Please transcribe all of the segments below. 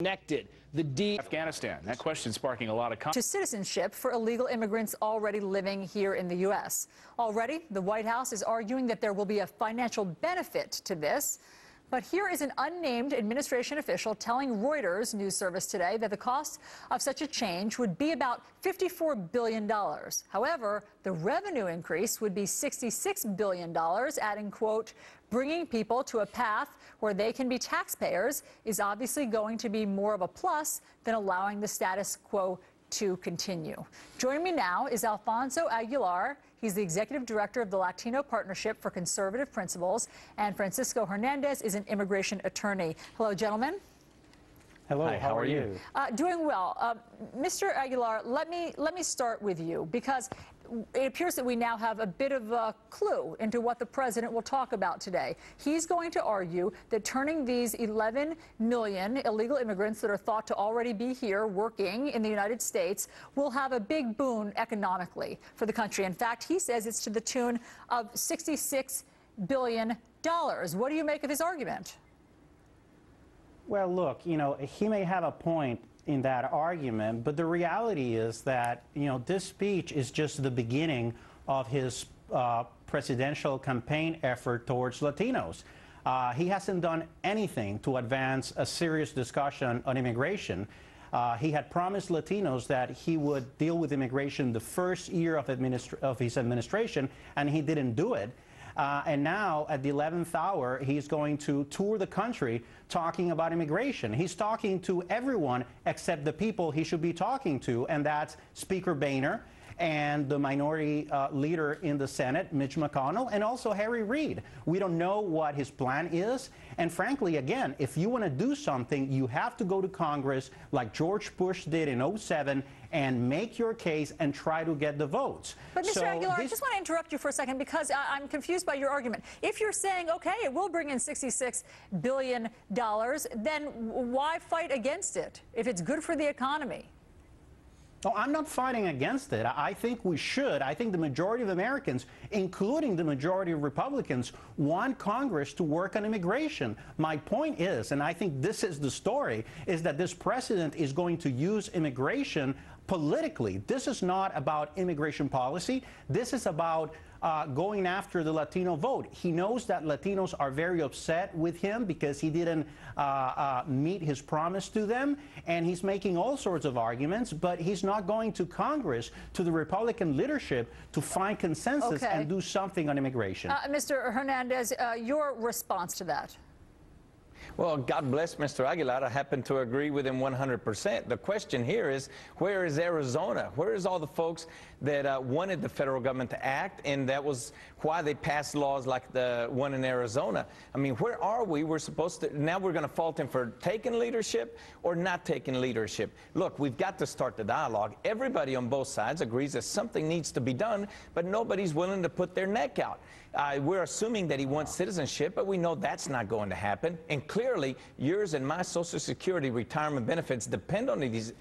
connected. Afghanistan. That question sparking a lot of to citizenship for illegal immigrants already living here in the U.S. Already, the White House is arguing that there will be a financial benefit to this. But here is an unnamed administration official telling Reuters news service today that the cost of such a change would be about $54 billion. However, the revenue increase would be $66 billion, adding, quote, bringing people to a path where they can be taxpayers is obviously going to be more of a plus than allowing the status quo to continue. Joining me now is Alfonso Aguilar. He's the executive director of the Latino Partnership for Conservative Principles, and Francisco Hernandez is an immigration attorney. Hello, gentlemen. Hello. Hi, how are you? Doing well. Mr. Aguilar, let me start with you, because it appears that we now have a bit of a clue into what the president will talk about today. He's going to argue that turning these 11 million illegal immigrants that are thought to already be here working in the United States will have a big boon economically for the country. In fact, he says it's to the tune of $66 billion. What do you make of his argument? Well, look, he may have a point in that argument, but the reality is that, this speech is just the beginning of his presidential campaign effort towards Latinos. He hasn't done anything to advance a serious discussion on immigration. He had promised Latinos that he would deal with immigration the first year of his administration, and he didn't do it. And now, at the 11th hour, he's going to tour the country talking about immigration. He's talking to everyone except the people he should be talking to, and that's Speaker Boehner and the minority leader in the Senate, Mitch McConnell, and also Harry Reid. We don't know what his plan is. And frankly, again, if you want to do something, you have to go to Congress like George Bush did in '07 and make your case and try to get the votes. But Mr. Aguilar, I just want to interrupt you for a second, because I'm confused by your argument. If you're saying, okay, it will bring in $66 billion, then why fight against it if it's good for the economy? No, I'm not fighting against it. I think we should. I think the majority of Americans, including the majority of Republicans, want Congress to work on immigration. My point is, and I think this is the story, is that this president is going to use immigration politically. This is not about immigration policy. This is about going after the Latino vote. He knows that Latinos are very upset with him because he didn't meet his promise to them, and he's making all sorts of arguments, but he's not going to Congress, to the Republican leadership, to find consensus and do something on immigration. Mr. Hernandez, your response to that? Well, God bless Mr. Aguilar. I happen to agree with him 100%. The question here is, where is Arizona? Where is all the folks that wanted the federal government to act, and that was why they passed laws like the one in Arizona? I mean, where are we? We're supposed to, now we're going to fault him for taking leadership or not taking leadership. Look, we've got to start the dialogue. Everybody on both sides agrees that something needs to be done, but nobody's willing to put their neck out. We're assuming that he wants citizenship, but we know that's not going to happen. And clearly, yours and my Social Security retirement benefits depend on these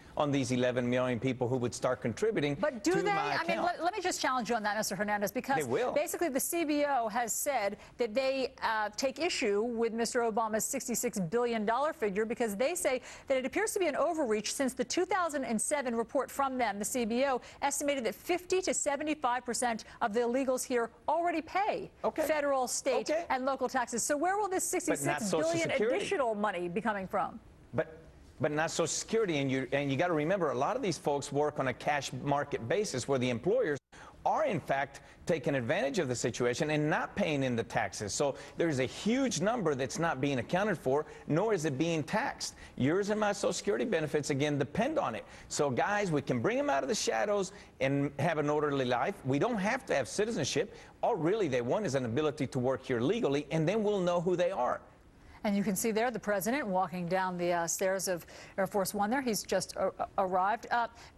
11 million people who would start contributing. But do they? I mean, let me just challenge you on that, Mr. Hernandez, because basically the CBO has said that they take issue with Mr. Obama's $66 billion figure, because they say that it appears to be an overreach, since the 2007 report from them, the CBO, estimated that 50 to 75% of the illegals here already pay federal, state, and local taxes. So where will this $66 billion additional money be coming from? But not Social Security, and you got to remember, a lot of these folks work on a cash market basis, where the employers are in fact taking advantage of the situation and not paying in the taxes. So there's a huge number that's not being accounted for, nor is it being taxed. Yours and my Social Security benefits, again, depend on it. So guys, we can bring them out of the shadows and have an orderly life. We don't have to have citizenship. All really they want is an ability to work here legally, and then we'll know who they are. And you can see there the president walking down the stairs of Air Force One there. He's just arrived.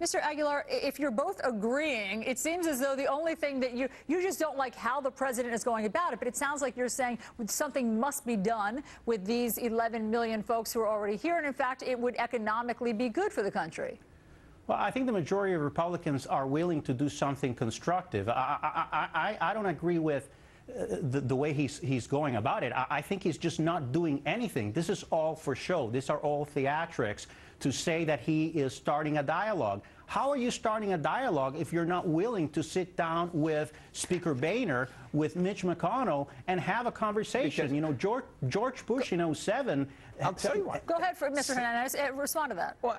Mr. Aguilar, if you're both agreeing, it seems as though the only thing that you just don't like how the president is going about it, but it sounds like you're saying something must be done with these 11 million folks who are already here, and in fact, it would economically be good for the country. Well, I think the majority of Republicans are willing to do something constructive. I don't agree with the way he's going about it. I think he's just not doing anything. This is all for show. These are all theatrics to say that he is starting a dialogue. How are you starting a dialogue if you're not willing to sit down with Speaker Boehner, with Mitch McConnell, and have a conversation? You know, George Bush in 07. I'll tell you what. Go ahead, Mr. Hernandez. Respond to that. Well,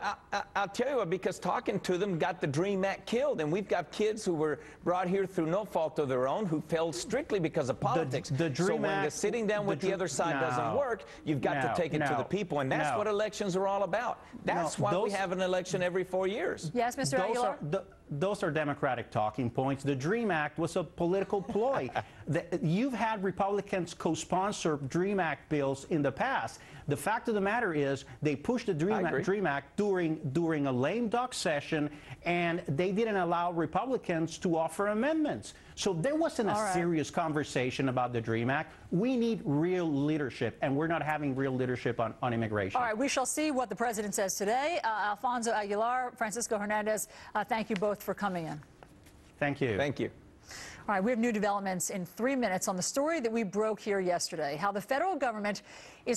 I'll tell you what, because talking to them got the DREAM Act killed, and we've got kids who were brought here through no fault of their own, who failed strictly because of politics. The DREAM so when Act, the sitting down with the other side doesn't work, you've got to take it to the people, and that's what elections are all about. That's why we have an election every 4 years. Yes, Mr. Aguilar? Those are Democratic talking points. The DREAM Act was a political ploy. You've had Republicans co-sponsor DREAM Act bills in the past. The fact of the matter is they pushed the DREAM Act during a lame duck session, and they didn't allow Republicans to offer amendments. So there wasn't a serious conversation about the DREAM Act. We need real leadership, and we're not having real leadership on immigration. All right, we shall see what the president says today. Alfonso Aguilar, Francisco Hernandez, thank you both for coming in. Thank you. Thank you. All right, we have new developments in 3 minutes on the story that we broke here yesterday, how the federal government is